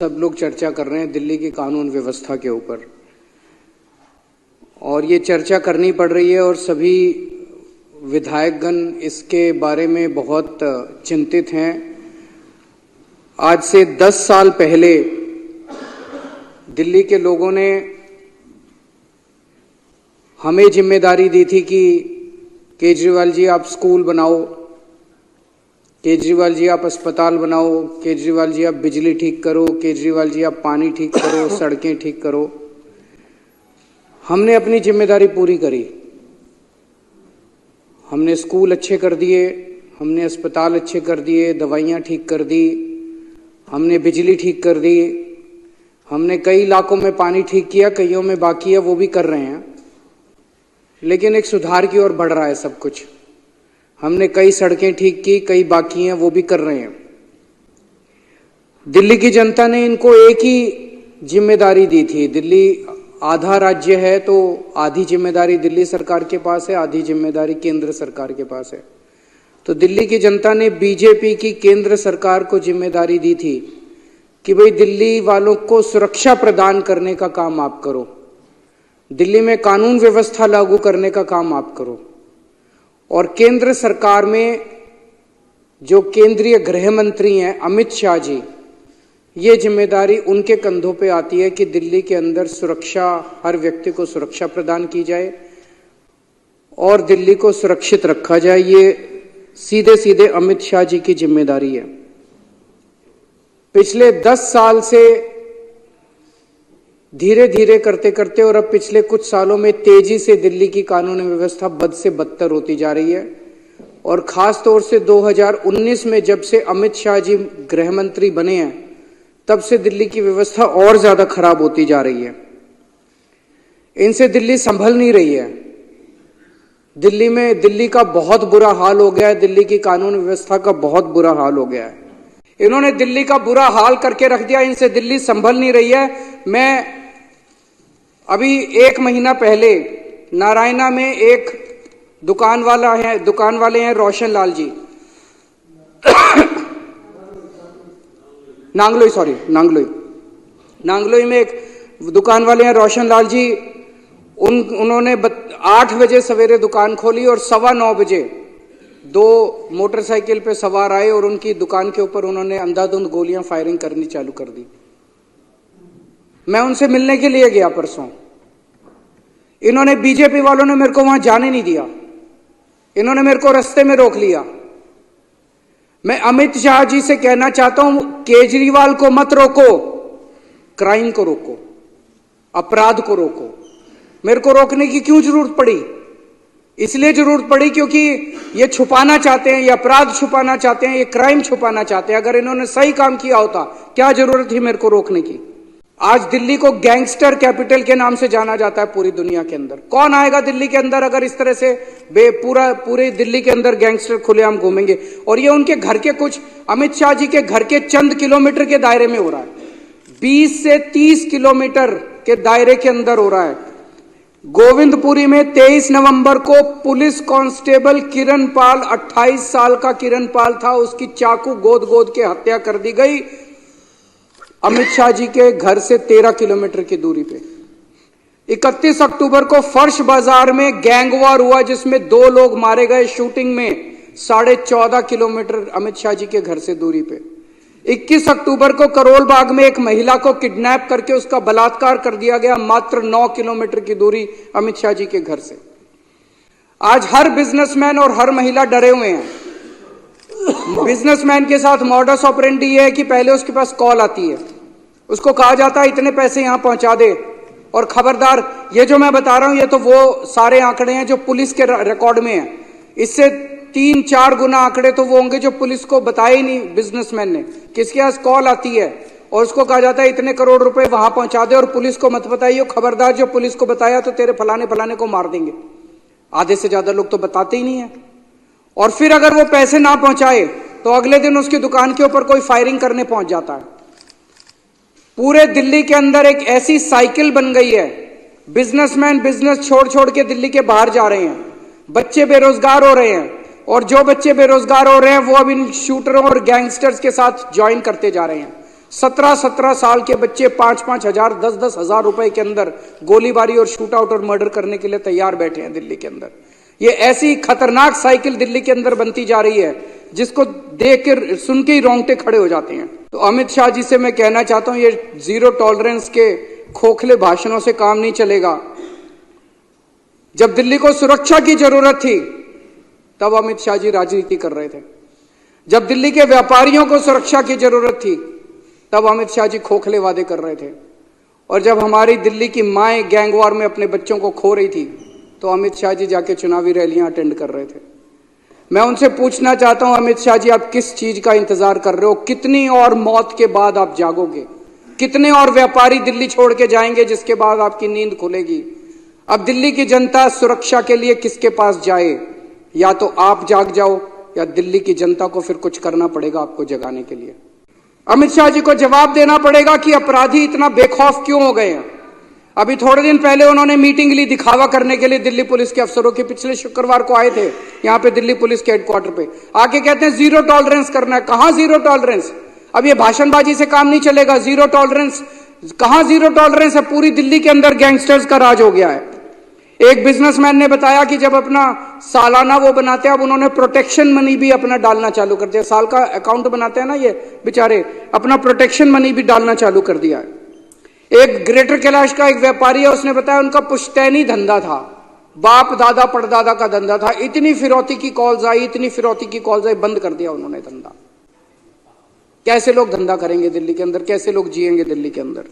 सब लोग चर्चा कर रहे हैं दिल्ली की कानून व्यवस्था के ऊपर, और ये चर्चा करनी पड़ रही है और सभी विधायकगण इसके बारे में बहुत चिंतित हैं। आज से 10 साल पहले दिल्ली के लोगों ने हमें जिम्मेदारी दी थी कि केजरीवाल जी आप स्कूल बनाओ, केजरीवाल जी आप अस्पताल बनाओ, केजरीवाल जी आप बिजली ठीक करो, केजरीवाल जी आप पानी ठीक करो, सड़कें ठीक करो। हमने अपनी जिम्मेदारी पूरी करी। हमने स्कूल अच्छे कर दिए, हमने अस्पताल अच्छे कर दिए, दवाइयाँ ठीक कर दी, हमने बिजली ठीक कर दी, हमने कई इलाकों में पानी ठीक किया, कईयों में बाकी है, वो भी कर रहे हैं। लेकिन एक सुधार की ओर बढ़ रहा है सब कुछ। हमने कई सड़कें ठीक की, कई बाकी हैं, वो भी कर रहे हैं। दिल्ली की जनता ने इनको एक ही जिम्मेदारी दी थी। दिल्ली आधा राज्य है तो आधी जिम्मेदारी दिल्ली सरकार के पास है, आधी जिम्मेदारी केंद्र सरकार के पास है। तो दिल्ली की जनता ने बीजेपी की केंद्र सरकार को जिम्मेदारी दी थी कि भाई दिल्ली वालों को सुरक्षा प्रदान करने का काम आप करो, दिल्ली में कानून व्यवस्था लागू करने का काम आप करो। और केंद्र सरकार में जो केंद्रीय गृह मंत्री हैं अमित शाह जी, ये जिम्मेदारी उनके कंधों पे आती है कि दिल्ली के अंदर सुरक्षा, हर व्यक्ति को सुरक्षा प्रदान की जाए और दिल्ली को सुरक्षित रखा जाए। ये सीधे सीधे अमित शाह जी की जिम्मेदारी है। पिछले 10 साल से धीरे धीरे करते करते और अब पिछले कुछ सालों में तेजी से दिल्ली की कानून व्यवस्था बद से बदतर होती जा रही है। और खास तौर से 2019 में जब से अमित शाह जी गृह मंत्री बने हैं, तब से दिल्ली की व्यवस्था और ज्यादा खराब होती जा रही है। इनसे दिल्ली संभल नहीं रही है। दिल्ली का बहुत बुरा हाल हो गया है, दिल्ली की कानून व्यवस्था का बहुत बुरा हाल हो गया है। इन्होंने दिल्ली का बुरा हाल करके रख दिया, इनसे दिल्ली संभल नहीं रही है। मैं अभी 1 महीना पहले नारायणा में एक दुकान वाले हैं रोशन लाल जी, नांगलोई में एक दुकान वाले हैं रोशन लाल जी। उन्होंने 8 बजे सवेरे दुकान खोली और 9:15 बजे 2 मोटरसाइकिल पे सवार आए और उनकी दुकान के ऊपर उन्होंने अंधाधुंध गोलियां फायरिंग करनी चालू कर दी। मैं उनसे मिलने के लिए गया परसों। इन्होंने, बीजेपी वालों ने मेरे को वहां जाने नहीं दिया, इन्होंने मेरे को रास्ते में रोक लिया। मैं अमित शाह जी से कहना चाहता हूं, केजरीवाल को मत रोको, क्राइम को रोको, अपराध को रोको। मेरे को रोकने की क्यों जरूरत पड़ी? इसलिए जरूरत पड़ी क्योंकि ये छुपाना चाहते हैं, ये अपराध छुपाना चाहते हैं, ये क्राइम छुपाना चाहते हैं। अगर इन्होंने सही काम किया होता, क्या जरूरत थी मेरे को रोकने की? आज दिल्ली को गैंगस्टर कैपिटल के नाम से जाना जाता है पूरी दुनिया के अंदर। कौन आएगा दिल्ली के अंदर अगर इस तरह से पूरे दिल्ली के अंदर गैंगस्टर खुलेआम घूमेंगे? और ये उनके घर के कुछ, अमित शाह जी के घर के चंद किलोमीटर के दायरे में हो रहा है, 20 से 30 किलोमीटर के दायरे के अंदर हो रहा है। गोविंदपुरी में 23 नवंबर को पुलिस कांस्टेबल किरण पाल, 28 साल का किरण पाल था, उसकी चाकू गोद के हत्या कर दी गई अमित शाह जी के घर से 13 किलोमीटर की दूरी पे। 31 अक्टूबर को फर्श बाजार में गैंग वॉर हुआ जिसमें 2 लोग मारे गए शूटिंग में, 14.5 किलोमीटर अमित शाह जी के घर से दूरी पे। 21 अक्टूबर को करोल बाग में एक महिला को किडनैप करके उसका बलात्कार कर दिया गया, मात्र 9 किलोमीटर की दूरी अमित शाह जी के घर से। आज हर बिजनेसमैन और हर महिला डरे हुए हैं। बिजनेसमैन के साथ मॉडस ऑपरेंडी है कि पहले उसके पास कॉल आती है, उसको कहा जाता है इतने पैसे यहां पहुंचा दे, और खबरदार, ये जो मैं बता रहा हूं ये तो वो सारे आंकड़े हैं जो पुलिस के रिकॉर्ड में हैं। इससे 3-4 गुना आंकड़े तो वो होंगे जो पुलिस को बताए ही नहीं बिजनेसमैन ने। किसके पास कॉल आती है और उसको कहा जाता है इतने करोड़ रुपए वहां पहुंचा दे और पुलिस को मत बताइए, खबरदार जो पुलिस को बताया तो तेरे फलाने को मार देंगे। आधे से ज्यादा लोग तो बताते ही नहीं है। और फिर अगर वो पैसे ना पहुंचाए तो अगले दिन उसकी दुकान के ऊपर कोई फायरिंग करने पहुंच जाता है। पूरे दिल्ली के अंदर एक ऐसी साइकिल बन गई है, बिजनेसमैन बिजनेस छोड़ के दिल्ली के बाहर जा रहे हैं, बच्चे बेरोजगार हो रहे हैं, और जो बच्चे बेरोजगार हो रहे हैं वो अब इन शूटरों और गैंगस्टर्स के साथ ज्वाइन करते जा रहे हैं। 17-17 साल के बच्चे 5-5 हजार 10-10 हजार रुपए के अंदर गोलीबारी और शूट आउट और मर्डर करने के लिए तैयार बैठे हैं दिल्ली के अंदर। ये ऐसी खतरनाक साइकिल दिल्ली के अंदर बनती जा रही है जिसको देख कर सुन के ही रोंगटे खड़े हो जाते हैं। तो अमित शाह जी से मैं कहना चाहता हूं, ये जीरो टॉलरेंस के खोखले भाषणों से काम नहीं चलेगा। जब दिल्ली को सुरक्षा की जरूरत थी तब अमित शाह जी राजनीति कर रहे थे। जब दिल्ली के व्यापारियों को सुरक्षा की जरूरत थी तब अमित शाह जी खोखले वादे कर रहे थे। और जब हमारी दिल्ली की माएं गैंगवार में अपने बच्चों को खो रही थी तो अमित शाह जी जाके चुनावी रैलियां अटेंड कर रहे थे। मैं उनसे पूछना चाहता हूं, अमित शाह जी आप किस चीज का इंतजार कर रहे हो? कितनी और मौत के बाद आप जागोगे? कितने और व्यापारी दिल्ली छोड़ के जाएंगे जिसके बाद आपकी नींद खुलेगी? अब दिल्ली की जनता सुरक्षा के लिए किसके पास जाए? या तो आप जाग जाओ या दिल्ली की जनता को फिर कुछ करना पड़ेगा आपको जगाने के लिए। अमित शाह जी को जवाब देना पड़ेगा कि अपराधी इतना बेखौफ क्यों हो गए हैं। अभी थोड़े दिन पहले उन्होंने मीटिंग ली दिखावा करने के लिए दिल्ली पुलिस के अफसरों की। पिछले शुक्रवार को आए थे यहां पे दिल्ली पुलिस के हेडक्वार्टर पे, आके कहते हैं जीरो टॉलरेंस करना है। कहां जीरो टॉलरेंस? अब ये भाषणबाजी से काम नहीं चलेगा। जीरो टॉलरेंस कहां? जीरो टॉलरेंस है? पूरी दिल्ली के अंदर गैंगस्टर्स का राज हो गया है। एक बिजनेसमैन ने बताया कि जब अपना सालाना वो बनाते हैं, अब उन्होंने प्रोटेक्शन मनी भी अपना डालना चालू कर दिया। साल का अकाउंट बनाते हैं ना ये बेचारे, अपना प्रोटेक्शन मनी भी डालना चालू कर दिया है। एक ग्रेटर कैलाश का एक व्यापारी है, उसने बताया उनका पुश्तैनी धंधा था, बाप दादा परदादा का धंधा था। इतनी फिरौती की कॉल्स आई, इतनी फिरौती की कॉल्स आई, बंद कर दिया उन्होंने धंधा। कैसे लोग धंधा करेंगे दिल्ली के अंदर? कैसे लोग जिएंगे दिल्ली के अंदर?